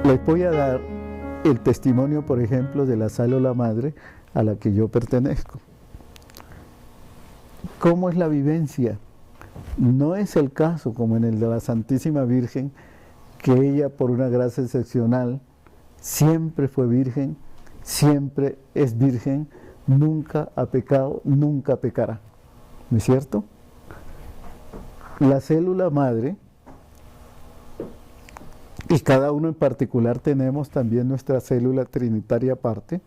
Les voy a dar el testimonio, por ejemplo, de la célula madre a la que yo pertenezco. ¿Cómo es la vivencia? No es el caso como en el de la Santísima Virgen, que ella por una gracia excepcional siempre fue virgen, siempre es virgen, nunca ha pecado, nunca pecará. ¿No es cierto? La célula madre, y cada uno en particular tenemos también nuestra célula trinitaria aparte,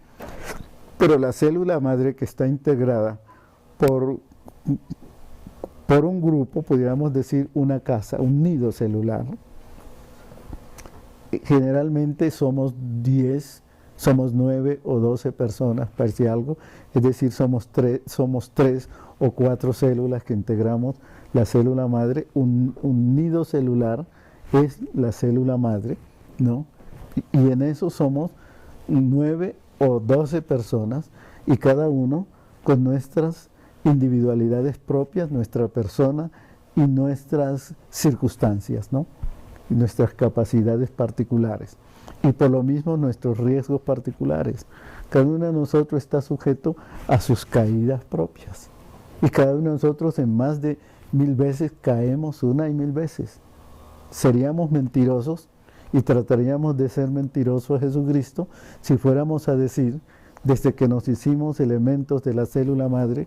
pero la célula madre que está integrada por un grupo, podríamos decir una casa, un nido celular. Generalmente somos 10, somos 9 o 12 personas, parece algo, es decir, somos 3 o 4 células que integramos la célula madre. Un nido celular es la célula madre, ¿no? Y en eso somos 9 o 12 personas, y cada uno con nuestras individualidades propias, nuestra persona y nuestras circunstancias, ¿no? Y nuestras capacidades particulares. Y por lo mismo nuestros riesgos particulares. Cada uno de nosotros está sujeto a sus caídas propias. Y cada uno de nosotros en más de 1000 veces caemos una y 1000 veces. Seríamos mentirosos y trataríamos de ser mentirosos a Jesucristo si fuéramos a decir, desde que nos hicimos elementos de la célula madre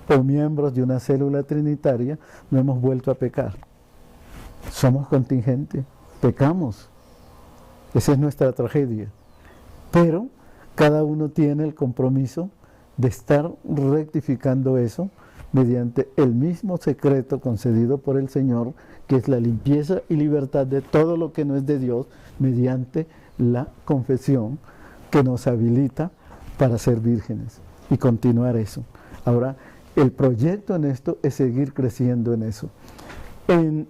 o miembros de una célula trinitaria, no hemos vuelto a pecar. Somos contingentes, pecamos. Esa es nuestra tragedia. Pero cada uno tiene el compromiso de estar rectificando eso mediante el mismo secreto concedido por el Señor, que es la limpieza y libertad de todo lo que no es de Dios, mediante la confesión que nos habilita para ser vírgenes y continuar eso. Ahora, el proyecto en esto es seguir creciendo en eso. En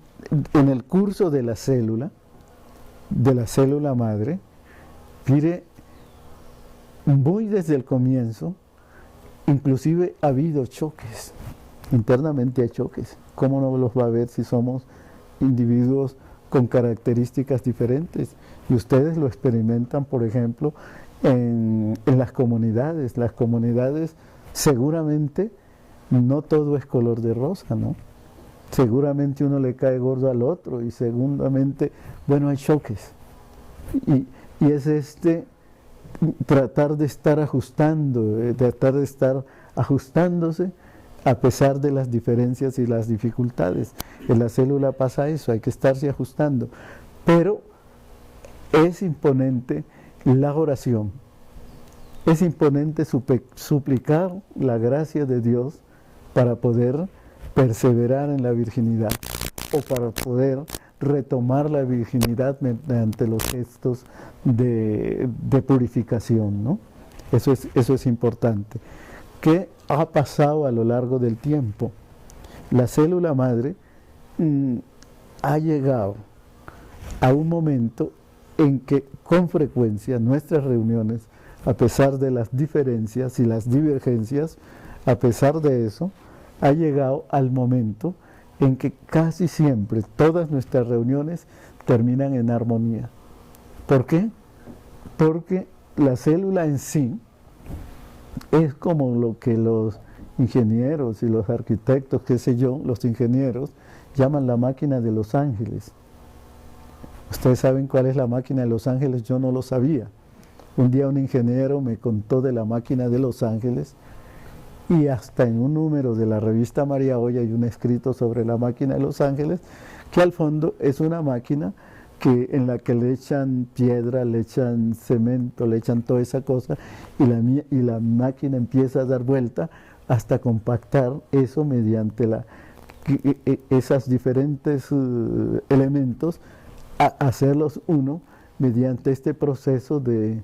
el curso de la célula madre, mire, muy desde el comienzo, inclusive ha habido choques, internamente hay choques. ¿Cómo no los va a haber si somos individuos con características diferentes? Y ustedes lo experimentan, por ejemplo, en las comunidades. Las comunidades, seguramente, no todo es color de rosa, ¿no? Seguramente uno le cae gordo al otro, y seguramente, bueno, hay choques. Y es tratar de estar ajustándose a pesar de las diferencias y las dificultades. En la célula pasa eso, hay que estarse ajustando. Pero es imponente la oración, es imponente suplicar la gracia de Dios para poder perseverar en la virginidad, o para poder retomar la virginidad mediante los gestos de purificación, ¿no? Eso es importante. ¿Qué ha pasado a lo largo del tiempo? La célula madre ha llegado a un momento en que con frecuencia nuestras reuniones, a pesar de las diferencias y las divergencias, a pesar de eso, ha llegado al momento en que casi siempre todas nuestras reuniones terminan en armonía. ¿Por qué? Porque la célula en sí es como lo que los ingenieros y los arquitectos, qué sé yo, los ingenieros, llaman la máquina de los ángeles. Ustedes saben cuál es la máquina de los ángeles, yo no lo sabía. Un día un ingeniero me contó de la máquina de los ángeles, y hasta en un número de la revista María Hoy hay un escrito sobre la máquina de los ángeles, que al fondo es una máquina en la que le echan piedra, le echan cemento, le echan toda esa cosa, y la máquina empieza a dar vuelta hasta compactar eso mediante esos diferentes elementos, a hacerlos uno mediante este proceso de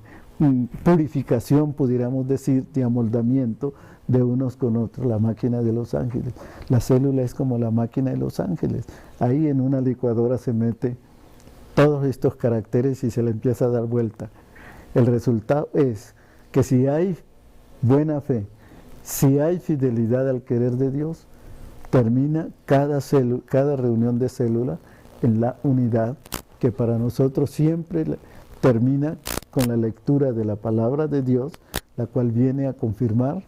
purificación, pudiéramos decir, de amoldamiento de unos con otros, la máquina de los ángeles. La célula es como la máquina de los ángeles. Ahí en una licuadora se mete todos estos caracteres y se le empieza a dar vuelta. El resultado es que si hay buena fe, si hay fidelidad al querer de Dios, termina cada reunión de célula en la unidad que para nosotros siempre termina con la lectura de la palabra de Dios, la cual viene a confirmar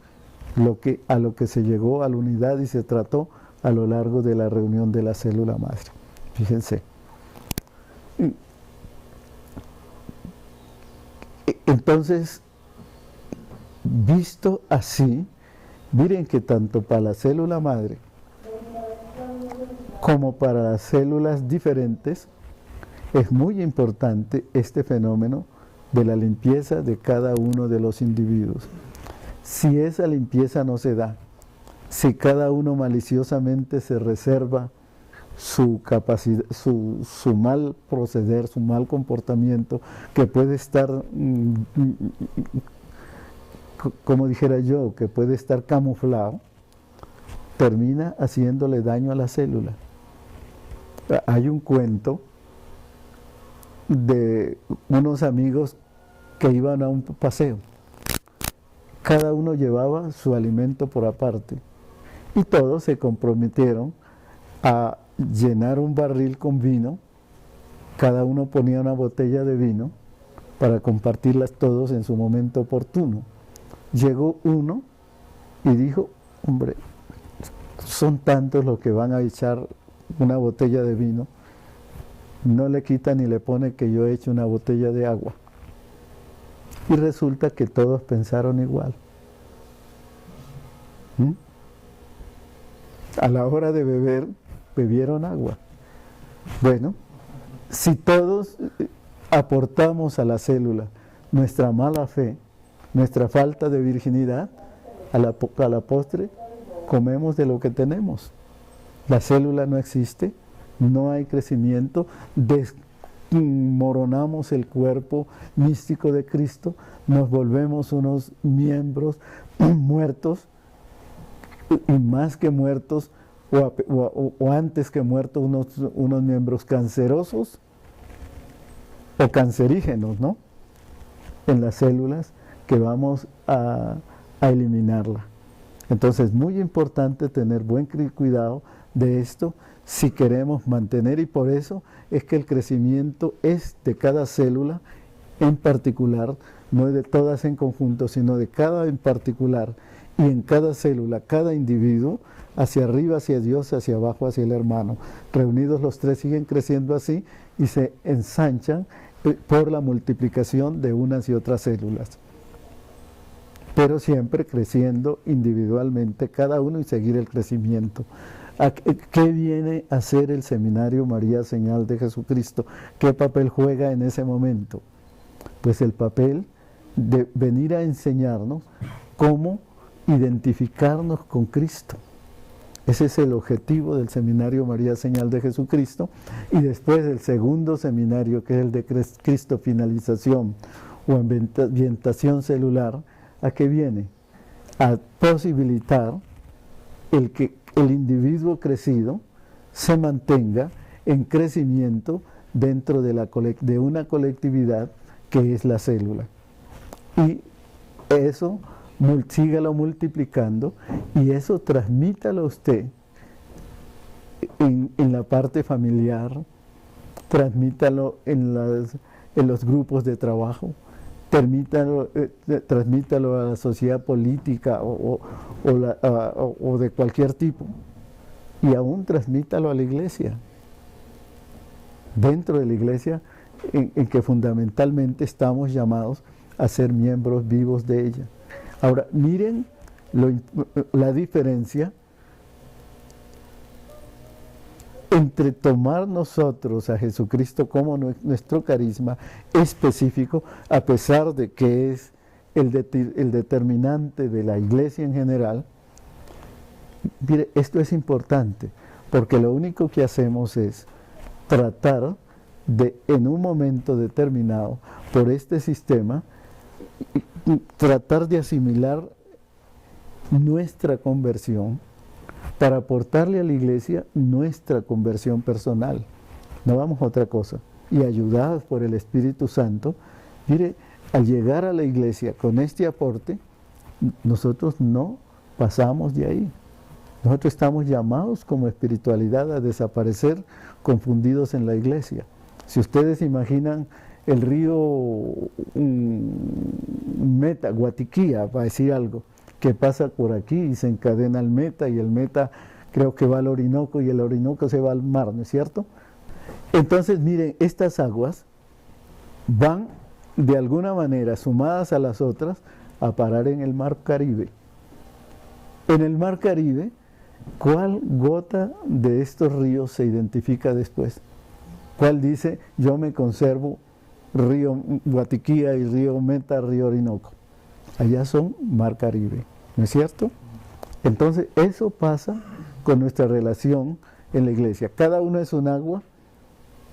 a lo que se llegó a la unidad y se trató a lo largo de la reunión de la célula madre. Fíjense. Entonces, visto así, miren que tanto para la célula madre como para las células diferentes, es muy importante este fenómeno de la limpieza de cada uno de los individuos. Si esa limpieza no se da, si cada uno maliciosamente se reserva su capacidad, su mal proceder, su mal comportamiento, que puede estar, como dijera yo, que puede estar camuflado, termina haciéndole daño a la célula. Hay un cuento de unos amigos que iban a un paseo. Cada uno llevaba su alimento por aparte y todos se comprometieron a llenar un barril con vino. Cada uno ponía una botella de vino para compartirlas todos en su momento oportuno. Llegó uno y dijo: hombre, son tantos los que van a echar una botella de vino, no le quita ni le pone que yo eche una botella de agua. Y resulta que todos pensaron igual. A la hora de beber, bebieron agua. Bueno, si todos aportamos a la célula nuestra mala fe, nuestra falta de virginidad, a la postre comemos de lo que tenemos. La célula no existe, no hay crecimiento, desmoronamos el cuerpo místico de Cristo, nos volvemos unos miembros muertos, y más que muertos, o antes que muertos, unos miembros cancerosos o cancerígenos, ¿no?, en las células que vamos a eliminarla. Entonces, muy importante tener buen cuidado de esto si queremos mantener, y por eso es que el crecimiento es de cada célula en particular, no de todas en conjunto, sino de cada en particular, y en cada célula, cada individuo, hacia arriba hacia Dios, hacia abajo hacia el hermano. Reunidos los tres siguen creciendo así y se ensanchan por la multiplicación de unas y otras células, pero siempre creciendo individualmente cada uno y seguir el crecimiento. ¿Qué viene a hacer el Seminario María Señal de Jesucristo? ¿Qué papel juega en ese momento? Pues el papel de venir a enseñarnos cómo identificarnos con Cristo. Ese es el objetivo del Seminario María Señal de Jesucristo. Y después el segundo seminario, que es el de Cristo Finalización o Ambientación Celular, ¿a qué viene? A posibilitar el que el individuo crecido se mantenga en crecimiento dentro de una colectividad que es la célula. Y eso sígalo multiplicando, y eso transmítalo a usted en la parte familiar, transmítalo en los grupos de trabajo, transmítalo a la sociedad política o de cualquier tipo, y aún transmítalo a la iglesia, dentro de la iglesia en que fundamentalmente estamos llamados a ser miembros vivos de ella. Ahora, miren la diferencia entre tomar nosotros a Jesucristo como nuestro carisma específico, a pesar de que es el determinante de la iglesia en general. Mire, esto es importante, porque lo único que hacemos es tratar de, en un momento determinado, por este sistema, tratar de asimilar nuestra conversión para aportarle a la iglesia nuestra conversión personal. No vamos a otra cosa. Y ayudados por el Espíritu Santo, mire, al llegar a la iglesia con este aporte, nosotros no pasamos de ahí. Nosotros estamos llamados como espiritualidad a desaparecer confundidos en la iglesia. Si ustedes imaginan el río Meta, Guatiquía, para decir algo, que pasa por aquí y se encadena al Meta, y el Meta creo que va al Orinoco, y el Orinoco se va al mar, ¿no es cierto? Entonces, miren, estas aguas van de alguna manera, sumadas a las otras, a parar en el mar Caribe. En el mar Caribe, ¿cuál gota de estos ríos se identifica después? ¿Cuál dice, yo me conservo río Guatiquía y río Meta, río Orinoco? Allá son mar Caribe, ¿no es cierto? Entonces, eso pasa con nuestra relación en la iglesia. Cada uno es un agua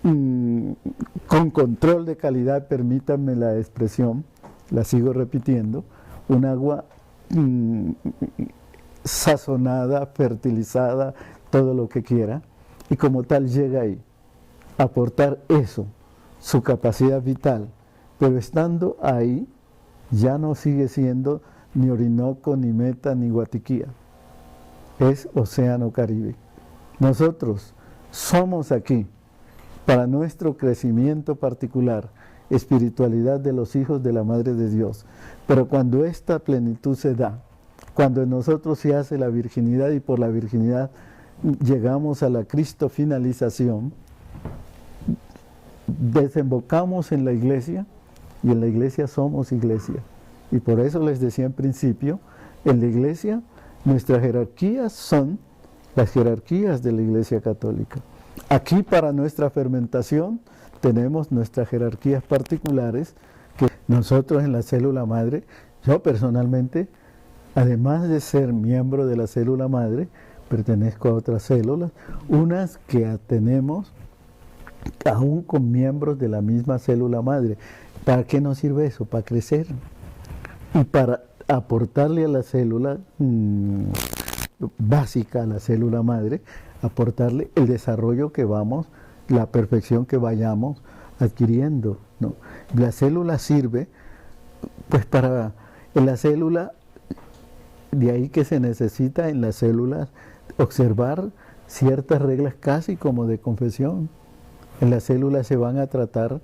con control de calidad, permítanme la expresión, la sigo repitiendo, un agua sazonada, fertilizada, todo lo que quiera, y como tal llega ahí, a aportar eso, su capacidad vital, pero estando ahí, ya no sigue siendo ni Orinoco, ni Meta, ni Guatiquía, es Océano Caribe. Nosotros somos aquí, para nuestro crecimiento particular, espiritualidad de los hijos de la Madre de Dios, pero cuando esta plenitud se da, cuando en nosotros se hace la virginidad y por la virginidad llegamos a la Cristo finalización, desembocamos en la iglesia, y en la iglesia somos iglesia. Y por eso les decía en principio, en la iglesia nuestras jerarquías son las jerarquías de la Iglesia Católica. Aquí para nuestra fermentación tenemos nuestras jerarquías particulares, que nosotros en la célula madre, yo personalmente, además de ser miembro de la célula madre, pertenezco a otras células, unas que tenemos aún con miembros de la misma célula madre. ¿Para qué nos sirve eso? Para crecer y para aportarle a la célula básica, a la célula madre, aportarle el desarrollo que vamos, la perfección que vayamos adquiriendo, ¿no? La célula sirve, pues para, en la célula, de ahí que se necesita en las células observar ciertas reglas casi como de confesión. En las células se van a tratar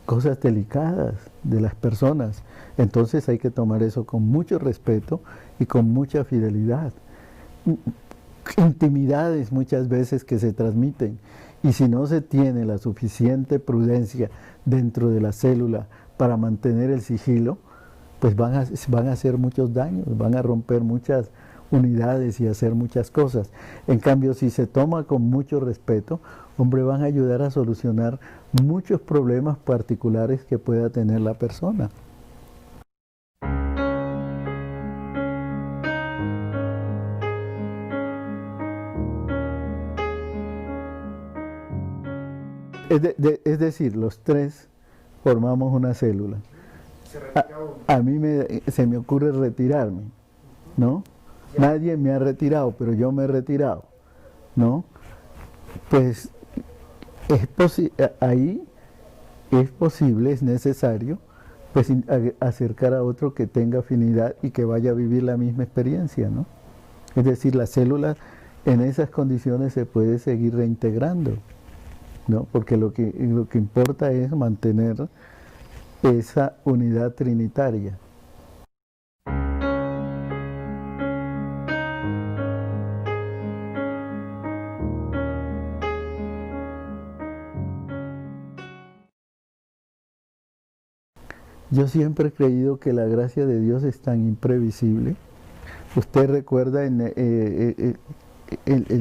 cosas delicadas de las personas, entonces hay que tomar eso con mucho respeto y con mucha fidelidad. Intimidades muchas veces que se transmiten, y si no se tiene la suficiente prudencia dentro de la célula para mantener el sigilo, pues van a hacer muchos daños, van a romper muchas unidades y hacer muchas cosas. En cambio, si se toma con mucho respeto, hombre, van a ayudar a solucionar muchos problemas particulares que pueda tener la persona. Es decir, los tres formamos una célula. A mí se me ocurre retirarme, ¿no? Nadie me ha retirado, pero yo me he retirado, ¿no? Pues ahí es posible, es necesario, pues acercar a otro que tenga afinidad y que vaya a vivir la misma experiencia, ¿no? Es decir, la célula en esas condiciones se puede seguir reintegrando, ¿no? Porque lo que importa es mantener esa unidad trinitaria. Yo siempre he creído que la gracia de Dios es tan imprevisible. Usted recuerda en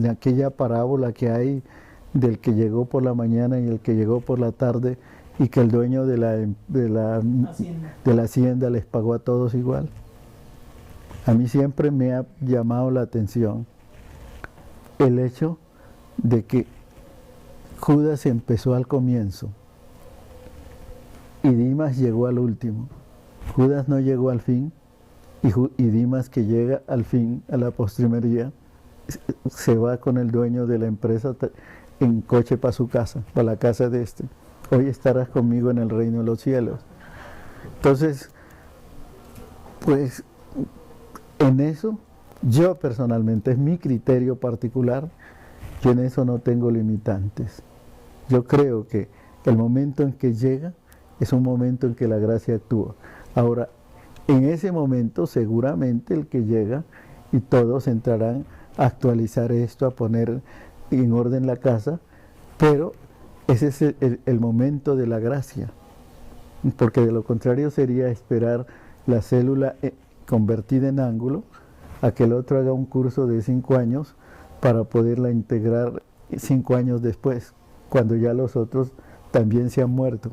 aquella parábola que hay del que llegó por la mañana y el que llegó por la tarde, y que el dueño de la hacienda les pagó a todos igual. A mí siempre me ha llamado la atención el hecho de que Judas empezó al comienzo y Dimas llegó al último. Judas no llegó al fin, y Dimas, que llega al fin, a la postrimería, se va con el dueño de la empresa en coche para su casa, para la casa de este. Hoy estarás conmigo en el reino de los cielos. Entonces, pues en eso, yo personalmente, es mi criterio particular, yo en eso no tengo limitantes. Yo creo que el momento en que llega es un momento en que la gracia actúa. Ahora, en ese momento seguramente el que llega y todos entrarán a actualizar esto, a poner en orden la casa, pero ese es el momento de la gracia, porque de lo contrario sería esperar la célula convertida en ángulo a que el otro haga un curso de 5 años para poderla integrar 5 años después, cuando ya los otros también se han muerto.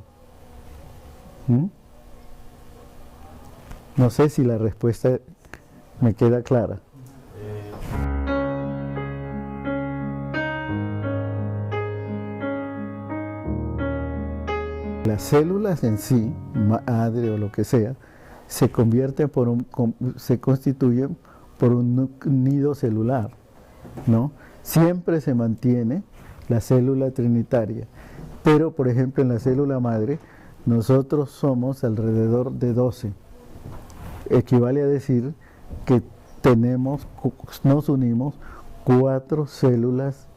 No sé si la respuesta me queda clara. Las células en sí, madre o lo que sea, se constituyen por un nido celular, ¿no? Siempre se mantiene la célula trinitaria, pero por ejemplo en la célula madre nosotros somos alrededor de 12. Equivale a decir que nos unimos 4 células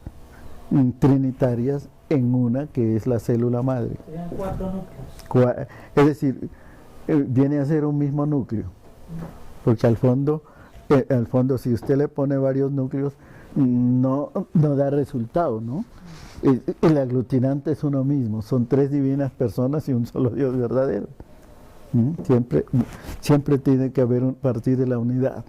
trinitarias en una que es la célula madre. Serían 4 núcleos. Es decir, viene a ser un mismo núcleo, porque al fondo si usted le pone varios núcleos no da resultado, ¿no? El aglutinante es uno mismo, son 3 divinas personas y un solo Dios verdadero. Siempre tiene que haber partir de la unidad.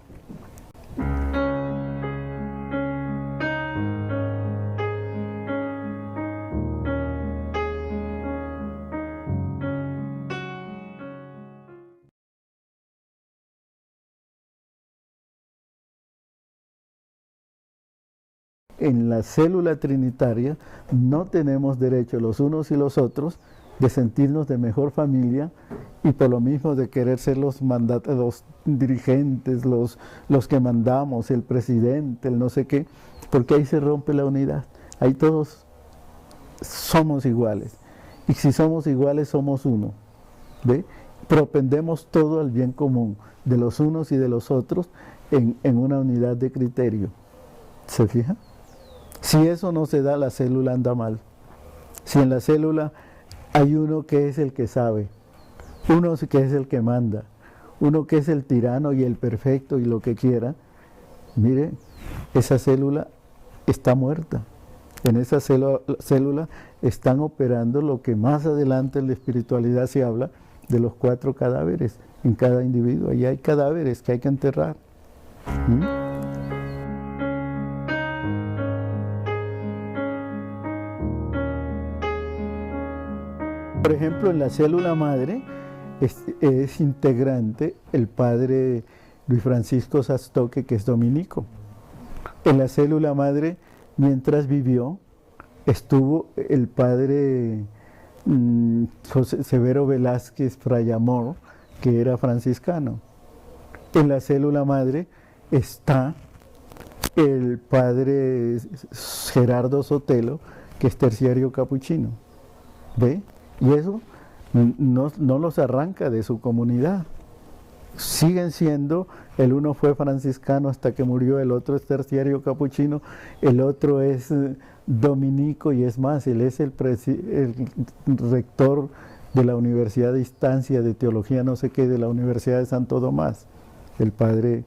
En la célula trinitaria no tenemos derecho los unos y los otros de sentirnos de mejor familia y por lo mismo de querer ser los dirigentes, los que mandamos, el presidente, el no sé qué, porque ahí se rompe la unidad. Ahí todos somos iguales. Y si somos iguales, somos uno. ¿Ve? Propendemos todo al bien común de los unos y de los otros en una unidad de criterio. ¿Se fija? Si eso no se da, la célula anda mal. Si en la célula hay uno que es el que sabe, uno que es el que manda, uno que es el tirano y el perfecto y lo que quiera, mire, esa célula está muerta. En esa célula están operando lo que más adelante en la espiritualidad se habla de los 4 cadáveres en cada individuo. Ahí hay cadáveres que hay que enterrar. Por ejemplo, en la célula madre es integrante el padre Luis Francisco Sastoque, que es dominico. En la célula madre, mientras vivió, estuvo el padre José Severo Velázquez Fray Amor, que era franciscano. En la célula madre está el padre Gerardo Sotelo, que es terciario capuchino. ¿Ve? Y eso no los arranca de su comunidad. Siguen siendo, el uno fue franciscano hasta que murió, el otro es terciario capuchino, el otro es dominico y es más, él es el rector de la Universidad de Instancia de Teología no sé qué, de la Universidad de Santo Tomás, el padre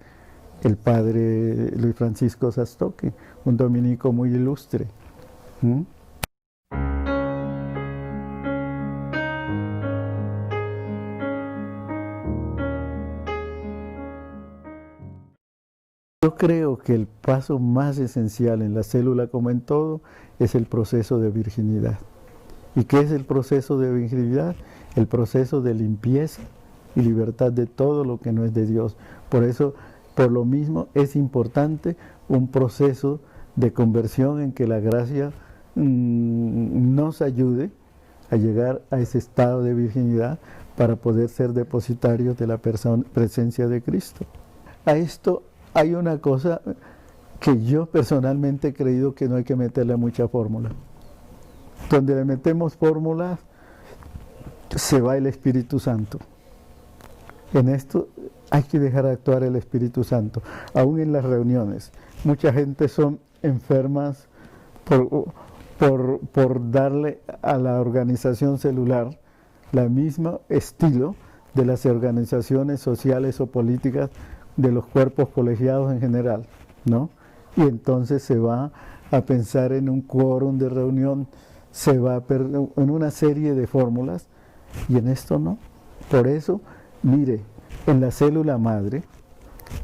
Luis Francisco Sastoque, un dominico muy ilustre. Yo creo que el paso más esencial en la célula, como en todo, es el proceso de virginidad. ¿Y qué es el proceso de virginidad? El proceso de limpieza y libertad de todo lo que no es de Dios. Por eso, por lo mismo, es importante un proceso de conversión en que la gracia nos ayude a llegar a ese estado de virginidad para poder ser depositarios de la presencia de Cristo. A esto hay una cosa que yo personalmente he creído que no hay que meterle mucha fórmula. Donde le metemos fórmulas, se va el Espíritu Santo. En esto hay que dejar actuar el Espíritu Santo, aún en las reuniones. Mucha gente son enfermas por darle a la organización celular la misma estilo de las organizaciones sociales o políticas de los cuerpos colegiados en general, ¿no? Y entonces se va a pensar en un quórum de reunión, se va en una serie de fórmulas, y en esto no. Por eso, mire, en la célula madre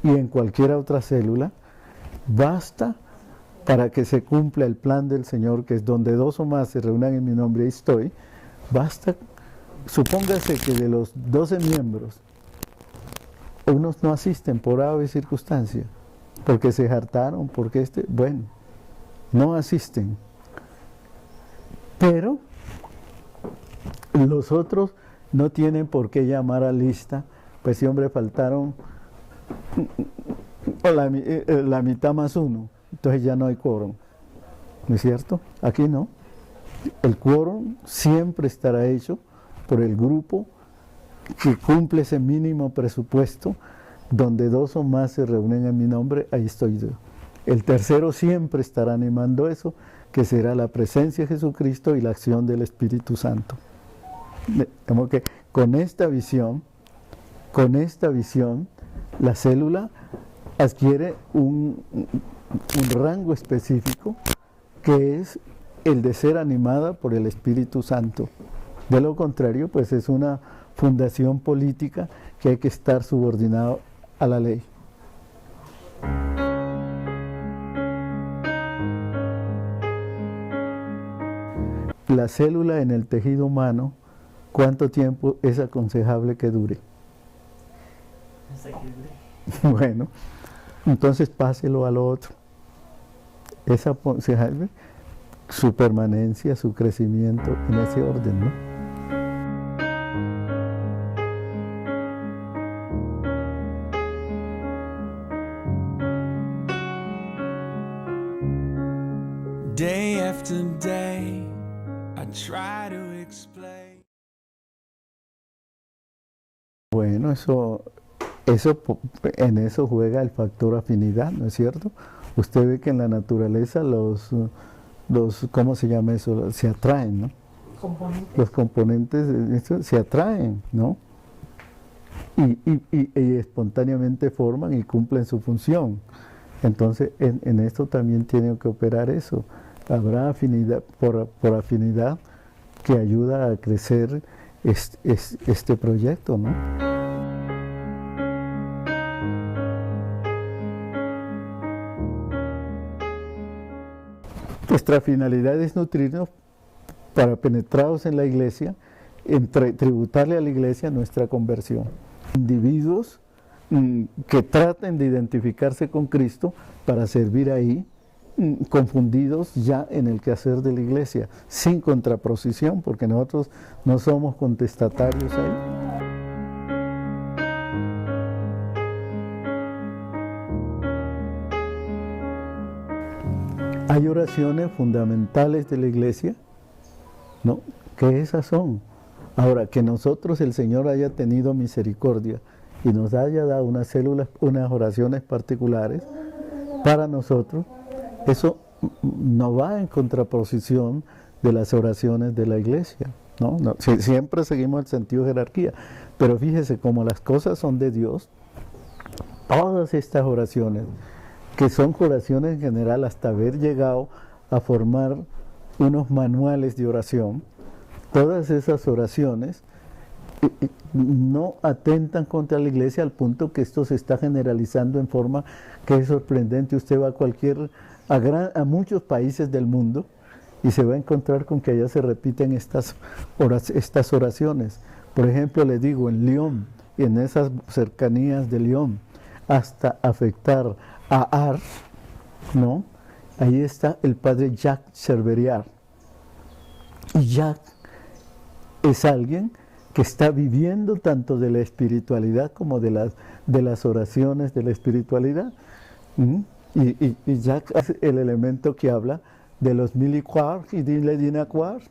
y en cualquier otra célula, basta para que se cumpla el plan del Señor, que es donde dos o más se reúnan en mi nombre, ahí estoy. Basta, supóngase que de los 12 miembros, unos no asisten por A o B circunstancia, porque se hartaron, porque bueno, no asisten. Pero los otros no tienen por qué llamar a lista, pues si hombre faltaron la mitad más uno, entonces ya no hay quórum, ¿no es cierto? Aquí no. El quórum siempre estará hecho por el grupo que cumple ese mínimo presupuesto, donde dos o más se reúnen en mi nombre, ahí estoy yo. El tercero siempre estará animando eso, que será la presencia de Jesucristo y la acción del Espíritu Santo. Como que con esta visión, la célula adquiere un rango específico, que es el de ser animada por el Espíritu Santo. De lo contrario, pues es una fundación política que hay que estar subordinado a la ley. La célula en el tejido humano, ¿cuánto tiempo es aconsejable que dure? Bueno, entonces páselo a lo otro. Es aconsejable su permanencia, su crecimiento en ese orden, ¿no? Day after day, I try to explain. Bueno, en eso juega el factor afinidad, ¿no es cierto? Usted ve que en la naturaleza los ¿cómo se llama eso? Se atraen, ¿no? Componentes. Los componentes se atraen, ¿no? Y espontáneamente forman y cumplen su función. Entonces, en esto también tiene que operar eso. Habrá afinidad, por afinidad, que ayuda a crecer este proyecto, ¿no? Nuestra finalidad es nutrirnos para penetrados en la iglesia, tributarle a la iglesia nuestra conversión. Individuos que traten de identificarse con Cristo para servir ahí, confundidos ya en el quehacer de la iglesia, sin contraposición, porque nosotros no somos contestatarios ahí. Hay oraciones fundamentales de la iglesia, ¿no? Que esas son. Ahora, que nosotros, el Señor haya tenido misericordia y nos haya dado unas células, unas oraciones particulares para nosotros, eso no va en contraposición de las oraciones de la iglesia, ¿no? Siempre seguimos el sentido de jerarquía, pero fíjese, como las cosas son de Dios, todas estas oraciones, que son oraciones en general, hasta haber llegado a formar unos manuales de oración, todas esas oraciones no atentan contra la iglesia, al punto que esto se está generalizando en forma que es sorprendente. Usted va a muchos países del mundo y se va a encontrar con que allá se repiten estas oraciones. Por ejemplo, le digo, en Lyon, y en esas cercanías de Lyon, hasta afectar a Ars, ¿no? Ahí está el padre Jacques Cherberiard. Y Jacques es alguien que está viviendo tanto de la espiritualidad como de las oraciones de la espiritualidad. Y Jacques es el elemento que habla de los miliquars y de les dinaquars.